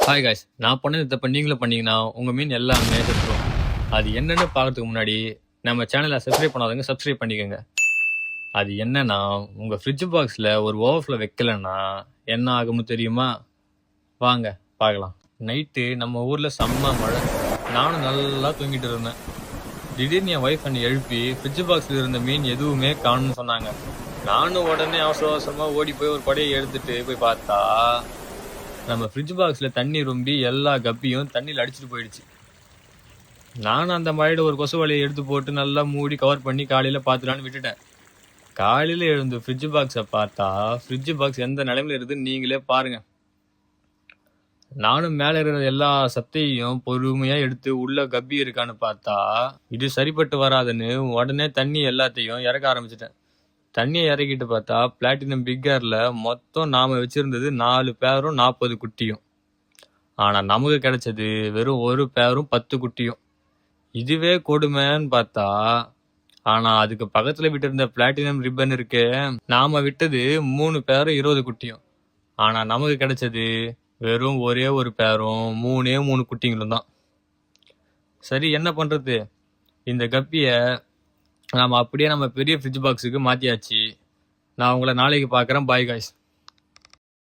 Hi guys, நான் பண்ணது தப்ப நீங்களும் பண்ணீங்கன்னா உங்க மீன் எல்லாமே செத்துரும். அது என்னன்னு பார்க்கறதுக்கு முன்னாடி நம்ம சேனலை சப்ஸ்கிரைப் பண்ணாதவங்க சப்ஸ்கிரைப் பண்ணிக்கோங்க. அது என்னன்னா, உங்க ஃப்ரிட்ஜ் பாக்ஸ்ல ஒரு ஓவர்ஃப்ளோ வைக்கலன்னா என்ன ஆகும்னு தெரியுமா? வாங்க பார்க்கலாம். நைட்டு நம்ம ஊர்ல செம்ம மழை. நானும் நல்லா தூங்கிட்டு இருந்தேன். திடீர்னு என் ஒய்ஃப் என்னை எழுப்பி ஃப்ரிட்ஜ் பாக்ஸ்ல இருந்த மீன் எதுவுமே காணும்னு சொன்னாங்க. நானும் உடனே அவசர அவசரமா ஓடி போய் ஒரு கொடையை எடுத்துட்டு போய் பார்த்தா, நம்ம ஃப்ரிட்ஜ் பாக்ஸ்ல தண்ணி ரொம்பி எல்லா கப்பியும் தண்ணியில் அடிச்சுட்டு போயிடுச்சு. நானும் அந்த மழையில ஒரு கொசு வலையை எடுத்து போட்டு நல்லா மூடி கவர் பண்ணி காலையில பார்த்துலான்னு விட்டுட்டேன். காலையில எழுந்து ஃப்ரிட்ஜ் பாக்ஸை பார்த்தா ஃப்ரிட்ஜ் பாக்ஸ் எந்த நிலைமையில இருக்குன்னு நீங்களே பாருங்க. நானும் மேல இருக்கிற எல்லா சத்தையும் பொறுமையா எடுத்து உள்ள கப்பி இருக்கான்னு பார்த்தா இது சரிப்பட்டு வராதுன்னு உடனே தண்ணி எல்லாத்தையும் இறக்க ஆரம்பிச்சிட்டேன். தண்ணியை இறக்கிட்டு பார்த்தா பிளாட்டினம் பிக்கர்ல மொத்தம் நாம வச்சிருந்தது 4 பேரும் 40 குட்டியும். ஆனா நமக்கு கிடைச்சது வெறும் ஒரு பேரும் 10 குட்டியும். இதுவே கொடுமைன்னு பார்த்தா, ஆனா அதுக்கு பக்கத்துல விட்டு இருந்த பிளாட்டினம் ரிப்பன் இருக்கு, நாம விட்டது 3 பேரும் 20 குட்டியும். ஆனா நமக்கு கிடைச்சது வெறும் ஒரே ஒரு பேரும் 3 குட்டிங்களும் தான். சரி, என்ன பண்றது? இந்த கப்பிய நாம அப்படியே நம்ம பெரிய ஃப்ரிட்ஜ் பாக்ஸுக்கு மாத்தியாச்சு. நான் உங்களை நாளைக்கு பார்க்குறேன். Bye guys.